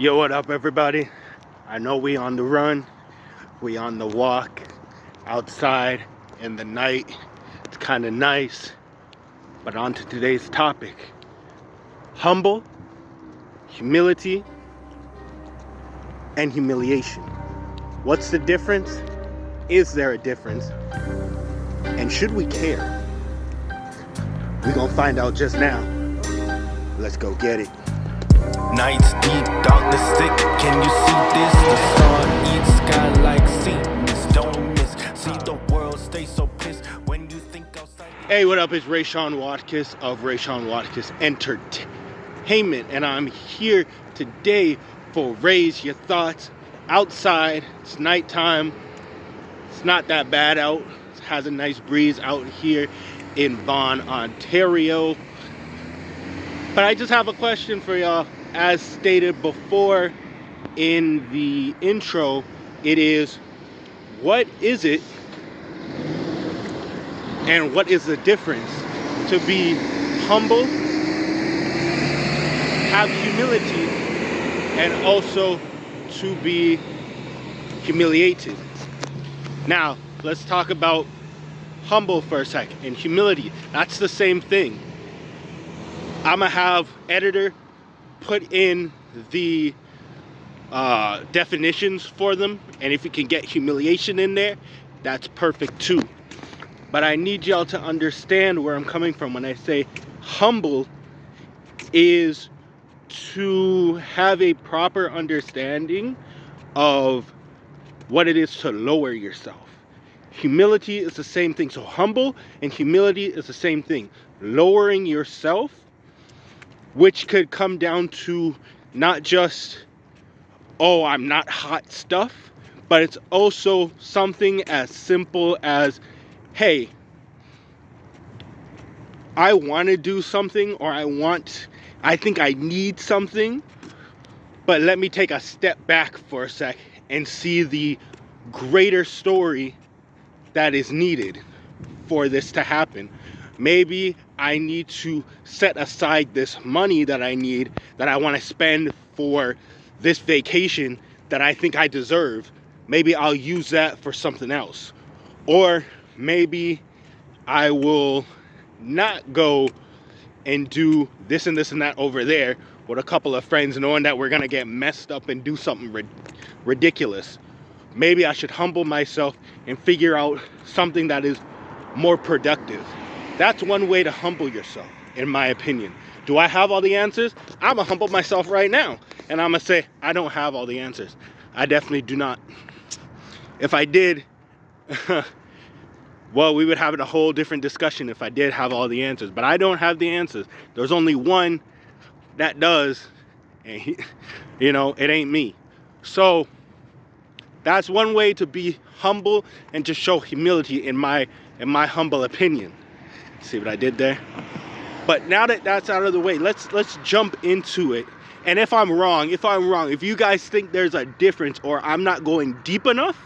Yo, what up, everybody? I know we on the run, we on the walk, outside in the night. It's kind of nice. But on to today's topic. Humble, humility, and humiliation. What's the difference? Is there a difference? And should we care? We're gonna find out just now. Let's go get it. Nights deep, darkness thick. Can you see this? The sun eats sky like Satan's. Don't miss. See the world stay so pissed when you think outside. Hey, what up? It's Rayshawn Watkins of Rayshawn Watkins Entertainment, and I'm here today for Raise Your Thoughts. Outside, it's nighttime. It's not that bad out. It has a nice breeze out here in Vaughan, Ontario. But I just have a question for y'all. As stated before in the intro, it is, what is it and what is the difference to be humble, have humility, and also to be humiliated? Now, let's talk about humble for a second and humility. That's the same thing. I'm gonna have editor put in the definitions for them, and if you can get humiliation in there, that's perfect too. But I need y'all to understand where I'm coming from when I say humble is to have a proper understanding of what it is to lower yourself. Humility is the same thing. So humble and humility is the same thing. Lowering yourself, which could come down to not just, oh, I'm not hot stuff, but it's also something as simple as, hey, I want to do something, or I think I need something, but let me take a step back for a sec and see the greater story that is needed for this to happen. Maybe I need to set aside this money that I want to spend for this vacation that I think I deserve. Maybe I'll use that for something else. Or maybe I will not go and do this and this and that over there with a couple of friends, knowing that we're going to get messed up and do something ridiculous. Maybe I should humble myself and figure out something that is more productive. That's one way to humble yourself, in my opinion. Do I have all the answers? I'm going to humble myself right now. And I'm going to say, I don't have all the answers. I definitely do not. If I did, well, we would have a whole different discussion if I did have all the answers. But I don't have the answers. There's only one that does. And it ain't me. So that's one way to be humble and to show humility in my humble opinion. See what I did there? But now that that's out of the way, let's jump into it. And if I'm wrong, if you guys think there's a difference or I'm not going deep enough,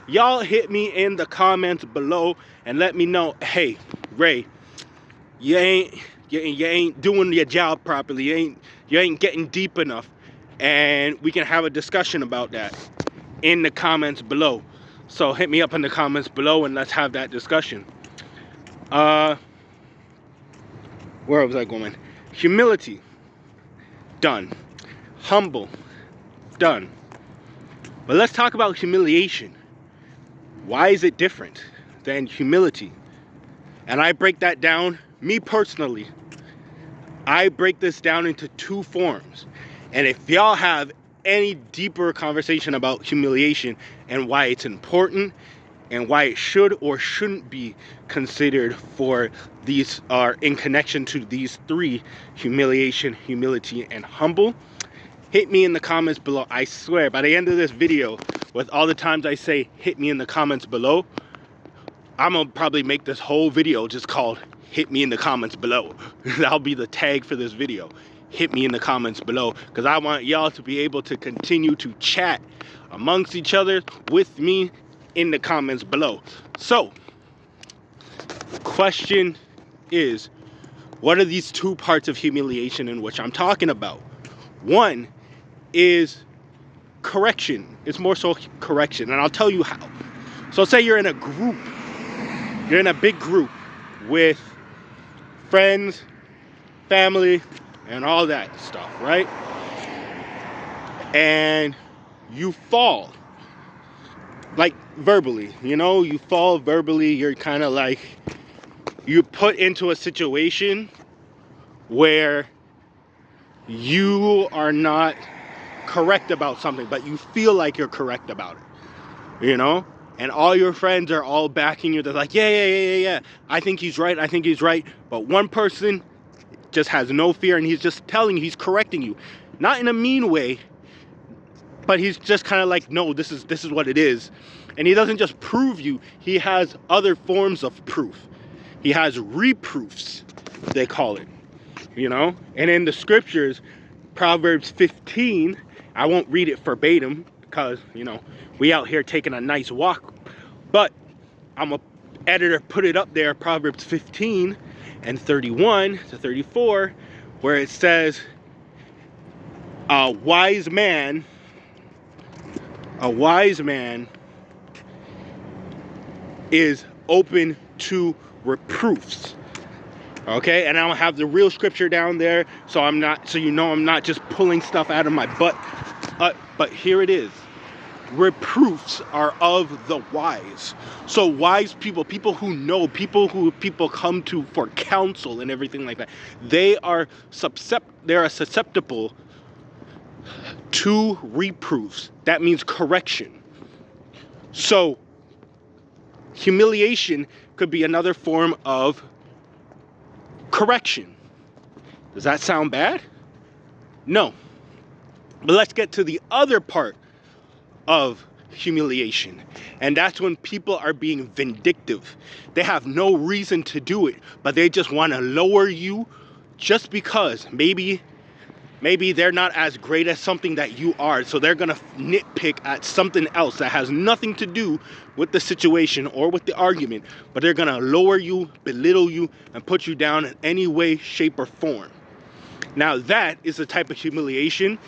y'all hit me in the comments below and let me know, hey, Ray, you ain't doing your job properly. You ain't getting deep enough. And we can have a discussion about that in the comments below. So hit me up in the comments below and let's have that discussion. Where was I going? Humility, done. Humble, done. But let's talk about humiliation. Why is it different than humility? And I break that down, me personally, I break this down into two forms. And if y'all have any deeper conversation about humiliation and why it's important and why it should or shouldn't be considered for these, are in connection to these three: humiliation, humility, and humble, hit me in the comments below. I swear, by the end of this video, with all the times I say hit me in the comments below, I'm gonna probably make this whole video just called hit me in the comments below. That'll be the tag for this video. Hit me in the comments below, because I want y'all to be able to continue to chat amongst each other with me in the comments below. So, the question is, what are these two parts of humiliation in which I'm talking about? One is correction. It's more so correction, and I'll tell you how. So say you're in a group, you're in a big group with friends, family, and all that stuff, right? And you fall, like verbally, you fall verbally. You're kind of like, you put into a situation where you are not correct about something, but you feel like you're correct about it, and all your friends are all backing you. They're like, yeah, I think he's right. But one person just has no fear, and he's just telling you, he's correcting you, not in a mean way, but he's just kind of like, no, this is what it is. And he doesn't just prove you, he has other forms of proof. He has reproofs, they call it, And in the scriptures, Proverbs 15, I won't read it verbatim because, we out here taking a nice walk. But I'm a editor put it up there, Proverbs 15 and 31 to 34, where it says, a wise man is open to reproofs. Okay, and I don't have the real scripture down there, so I'm not just pulling stuff out of my butt. But here it is. Reproofs are of the wise. So wise people who know, people come to for counsel and everything like that, they are susceptible to reproofs. That means correction. So humiliation could be another form of correction. Does that sound bad? No. But let's get to the other part of humiliation. And that's when people are being vindictive. They have no reason to do it, but they just want to lower you just because maybe they're not as great as something that you are. So they're going to nitpick at something else that has nothing to do with the situation or with the argument, but they're going to lower you, belittle you, and put you down in any way, shape, or form. Now that is the type of humiliation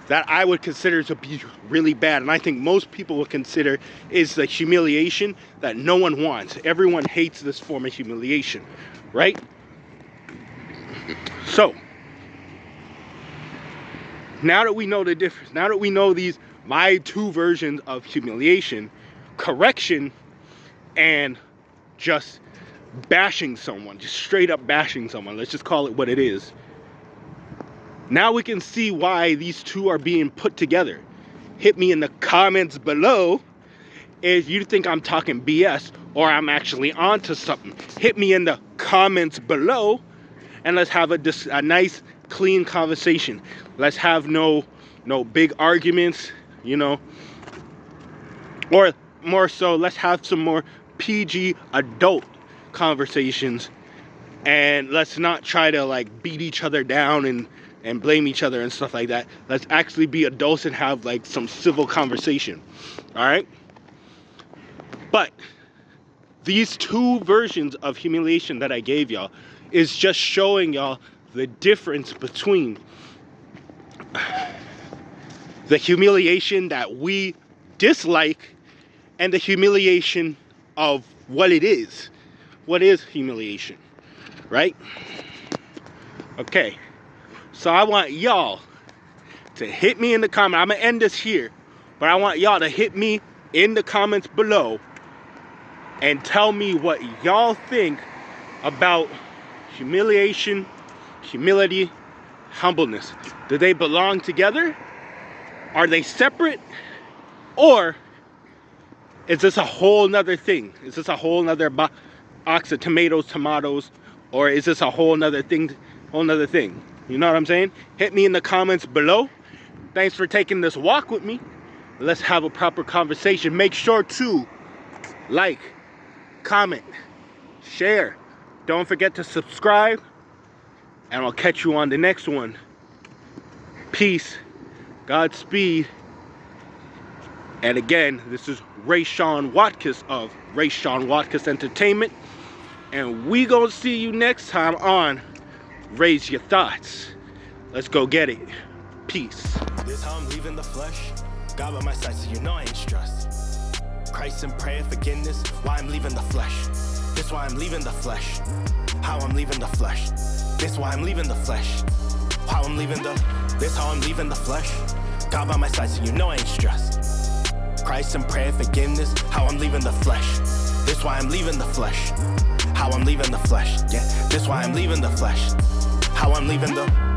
that I would consider to be really bad, and I think most people would consider is the humiliation that no one wants. Everyone hates this form of humiliation, right? So now that we know the difference, now that we know my two versions of humiliation, correction and just bashing someone, just straight up bashing someone, let's just call it what it is. Now we can see why these two are being put together. Hit me in the comments below if you think I'm talking BS or I'm actually onto something. Hit me in the comments below and let's have a nice, clean conversation. Let's have no big arguments, or more so, let's have some more PG adult conversations, and let's not try to beat each other down and blame each other and stuff like that. Let's actually be adults and have some civil conversation. All right? But these two versions of humiliation that I gave y'all is just showing y'all the difference between the humiliation that we dislike and the humiliation of what it is. What is humiliation, right? Okay, so I want y'all to hit me in the comment. I'm gonna end this here, but I want y'all to hit me in the comments below and tell me what y'all think about humiliation, humility, humbleness. Do they belong together? Are they separate? Or is this a whole nother thing? Is this a whole nother box of tomatoes? Or is this a whole nother thing? You know what I'm saying? Hit me in the comments below. Thanks for taking this walk with me. Let's have a proper conversation. Make sure to like, comment, share. Don't forget to subscribe. And I'll catch you on the next one. Peace. Godspeed. And again, this is Rayshawn Watkins of Rayshawn Watkins Entertainment. And we gonna see you next time on Raise Your Thoughts. Let's go get it. Peace. This how I'm leaving the flesh. God by my side, so you know I ain't stressed. Christ in prayer, forgiveness. Why I'm leaving the flesh. This why I'm leaving the flesh. How I'm leaving the flesh. This why I'm leaving the flesh. How I'm leaving the. This how I'm leaving the flesh. God by my side, so you know I ain't stressed. Christ in prayer, forgiveness. How I'm leaving the flesh. This why I'm leaving the flesh. How I'm leaving the flesh. Yeah, this why I'm leaving the flesh. How I'm leaving the.